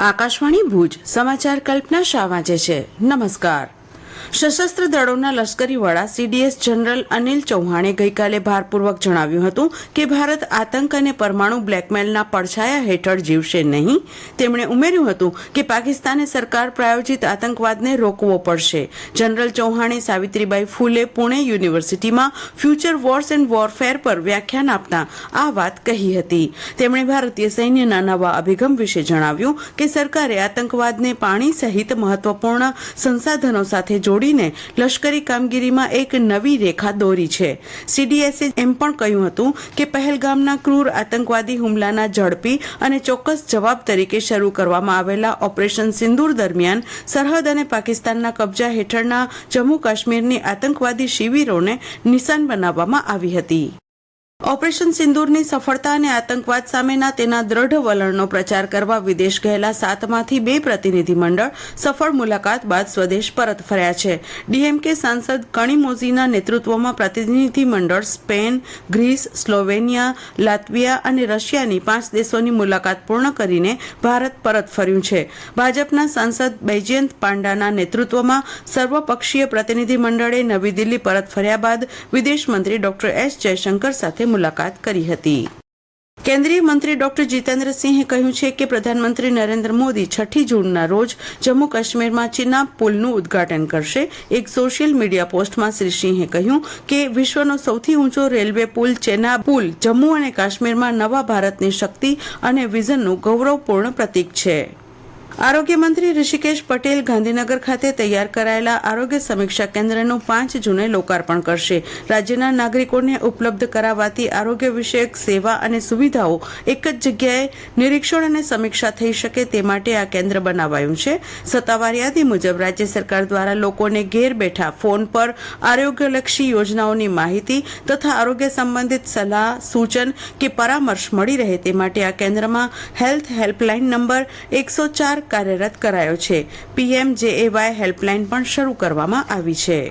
આકાશવાણી ભુજ સમાચાર કલ્પના શાહ વાંચે છે. નમસ્કાર. સશસ્ત્ર દળોના લશ્કરી વડા સીડીએસ જનરલ અનિલ ચૌહાણે ગઈકાલે ભારપૂર્વક જણાવ્યું હતું કે ભારત આતંક અને પરમાણુ બ્લેકમેલના પડછાયા હેઠળ જીવશે નહીં. તેમણે ઉમેર્યું હતું કે પાકિસ્તાને સરકાર પ્રાયોજિત આતંકવાદને રોકવો પડશે. જનરલ ચૌહાણે સાવિત્રીબાઈ ફૂલે પુણે યુનિવર્સિટીમાં ફ્યુચર વોર્સ એન્ડ વોરફેર પર વ્યાખ્યાન આપતા આ વાત કહી હતી. તેમણે ભારતીય સૈન્યના નવા અભિગમ વિશે જણાવ્યું કે સરકારે આતંકવાદને પાણી સહિત મહત્વપૂર્ણ સંસાધનો સાથે જોડીને લશ્કરી કામગીરીમાં એક નવી રેખા દોરી છે. સીડીએસે એમ પણ કહ્યું હતું કે પહેલગામના ક્રૂર આતંકવાદી હુમલાના ઝડપી અને ચોક્કસ જવાબ તરીકે શરૂ કરવામાં આવેલા ઓપરેશન સિંદૂર દરમિયાન સરહદ અને પાકિસ્તાનના કબજા હેઠળના જમ્મુ કાશ્મીરની આતંકવાદી શિબિરોને નિશાન બનાવવામાં આવી હતી. ઓપરેશન સિંદૂરની સફળતા અને આતંકવાદ સામેના તેના દ્રઢ વલણનો પ્રચાર કરવા વિદેશ ગયેલા 7માંથી 2 પ્રતિનિધિમંડળ સફળ મુલાકાત બાદ સ્વદેશ પરત ફર્યા છે. ડીએમકે સાંસદ કણિમોઝીના નેતૃત્વમાં પ્રતિનિધિમંડળ સ્પેન, ગ્રીસ, સ્લોવેનિયા, લાત્વિયા અને રશિયાની 5 દેશોની મુલાકાત પૂર્ણ કરીને ભારત પરત ફર્યું છે. ભાજપના સાંસદ બૈજયંત પાંડાના નેતૃત્વમાં સર્વપક્ષીય પ્રતિનિધિમંડળે નવી દિલ્હી પરત ફર્યા બાદ વિદેશ મંત્રી ડોક્ટર એસ જયશંકર સાથે મુલાકાત કરી હતી. કેન્દ્રીય મંત્રી ડોક્ટર જીતેન્દ્રસિંહે કહ્યું છે કે પ્રધાનમંત્રી નરેન્દ્ર મોદી 6 જૂનના રોજ જમ્મુ કાશ્મીરમાં ચિનાબ પુલનું ઉદ્ઘાટન કરશે. એક સોશિયલ મીડિયા પોસ્ટમાં શ્રી સિંહે કહ્યું કે વિશ્વનો સૌથી ઊંચો રેલવે પુલ ચેનાબ પુલ જમ્મુ અને કાશ્મીરમાં નવા ભારતની શક્તિ અને વિઝનનું ગૌરવપૂર્ણ પ્રતીક છે. આરોગ્ય મંત્રી ઋષિકેશ પટેલ ગાંધીનગર ખાતે તૈયાર કરાયેલા આરોગ્ય સમીક્ષા કેન્દ્રનું 5 જૂને લોકાર્પણ કરશે. રાજ્યના નાગરિકોને ઉપલબ્ધ કરાવાતી આરોગ્ય વિષયક સેવા અને સુવિધાઓ એક જ જગ્યાએ નિરીક્ષણ અને સમીક્ષા થઈ શકે તે માટે આ કેન્દ્ર બનાવાયું છે. સત્તાવાર યાદી મુજબ રાજ્ય સરકાર દ્વારા લોકોને ઘેર બેઠા ફોન પર આરોગ્યલક્ષી યોજનાઓની માહિતી તથા આરોગ્ય સંબંધિત સલાહ, સૂચન કે પરામર્શ મળી રહે તે માટે આ કેન્દ્રમાં હેલ્થ હેલ્પલાઇન નંબર 104 કાર્યરત કરાયો છે. PMJAY હેલ્પલાઇન પણ શરૂ કરવામાં આવી છે.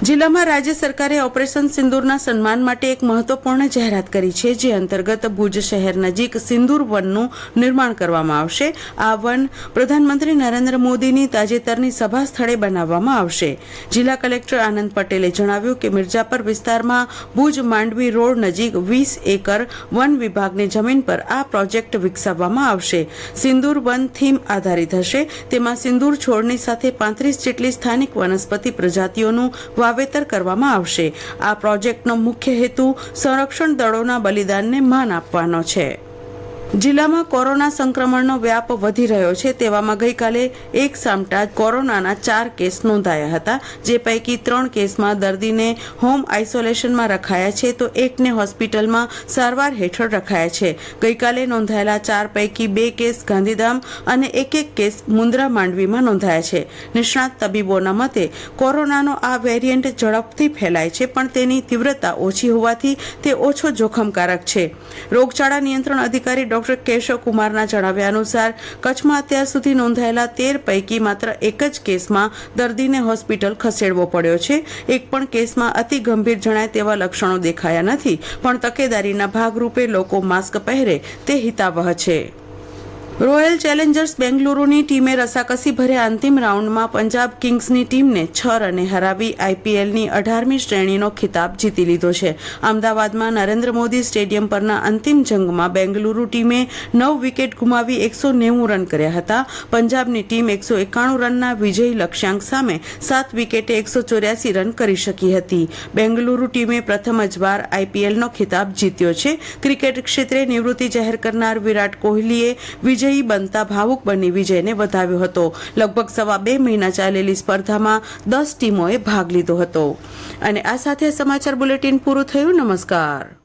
જિલ્લામાં રાજ્ય સરકારે ઓપરેશન સિંદૂરના સન્માન માટે એક મહત્વપૂર્ણ જાહેરાત કરી છે, જે અંતર્ગત ભુજ શહેર નજીક સિંદૂર વનનું નિર્માણ કરવામાં આવશે. આ વન પ્રધાનમંત્રી નરેન્દ્ર મોદીની તાજેતરની સભા સ્થળે બનાવવામાં આવશે. જિલ્લા કલેક્ટર આનંદ પટેલે જણાવ્યું કે મિર્જાપર વિસ્તારમાં ભુજ માંડવી રોડ નજીક 20 એકર વન વિભાગની જમીન પર આ પ્રોજેક્ટ વિકસાવવામાં આવશે. સિંદૂર વન થીમ આધારિત હશે. તેમાં સિંદૂર છોડની સાથે 35 જેટલી સ્થાનિક વનસ્પતિ પ્રજાતિઓનું વાવેતર કરવામાં આવશે. આ પ્રોજેક્ટનો મુખ્ય હેતુ સંરક્ષણ દળોના બલિદાનને માન આપવાનો છે. જિલ્લામાં કોરોના સંક્રમણનો વ્યાપ વધી રહ્યો છે. તેવામાં ગઈકાલે એક સામટા કોરોનાના 4 કેસ નોંધાયા હતા, જે પૈકી 3 કેસમાં દર્દીને હોમ આઇસોલેશનમાં રખાયા છે તો એકને હોસ્પિટલમાં સારવાર હેઠળ રખાયા છે. ગઈકાલે નોંધાયેલા 4 પૈકી 2 કેસ ગાંધીધામ અને એક કેસ મુન્દ્રા માંડવીમાં નોંધાયા છે. નિષ્ણાત તબીબોના મતે કોરોનાનો આ વેરિયન્ટ ઝડપથી ફેલાય છે, પણ તેની તીવ્રતા ઓછી હોવાથી તે ઓછો જોખમકારક છે. રોગચાળા નિયંત્રણ અધિકારી ડોક્ટર કેશવ કુમારના જણાવ્યા અનુસાર કચ્છમાં અત્યાર સુધી નોંધાયેલા 13 પૈકી માત્ર એક જ કેસમાં દર્દીને હોસ્પિટલ ખસેડવો પડ્યો છે. એક પણ કેસમાં અતિ ગંભીર જણાય તેવા લક્ષણો દેખાયા નથી, પણ તકેદારીના ભાગરૂપે લોકો માસ્ક પહેરે તે હિતાવહ છે. રોયલ ચેલેન્જર્સ બેંગલુરુની ટીમે રસાકસી ભર્યા અંતિમ રાઉન્ડમાં પંજાબ કિંગ્સની ટીમને 6 રને હરાવી આઈપીએલની 18મી શ્રેણીનો ખિતાબ જીતી લીધો છે. અમદાવાદમાં નરેન્દ્ર મોદી સ્ટેડિયમ પરના અંતિમ જંગમાં બેંગલુરુ ટીમે 9 વિકેટ ગુમાવી 190 રન કર્યા હતા. પંજાબની ટીમ 191 રનના વિજયી લક્ષ્યાંક સામે 7 વિકેટે 184 રન કરી શકી હતી. બેંગલુરુ ટીમે પ્રથમ જ વાર આઈપીએલનો ખિતાબ જીત્યો છે. ક્રિકેટ ક્ષેત્રે નિવૃત્તિ જાહેર કરનાર વિરાટ કોહલીએ વિજય બનતા ભાવુક બની વિજયને વધાવ્યો હતો. લગભગ 2.5 મહિના ચાલેલી સ્પર્ધામાં 10 ટીમોએ ભાગ લીધો હતો. અને આ સાથે સમાચાર બુલેટિન પૂરું થયું. નમસ્કાર.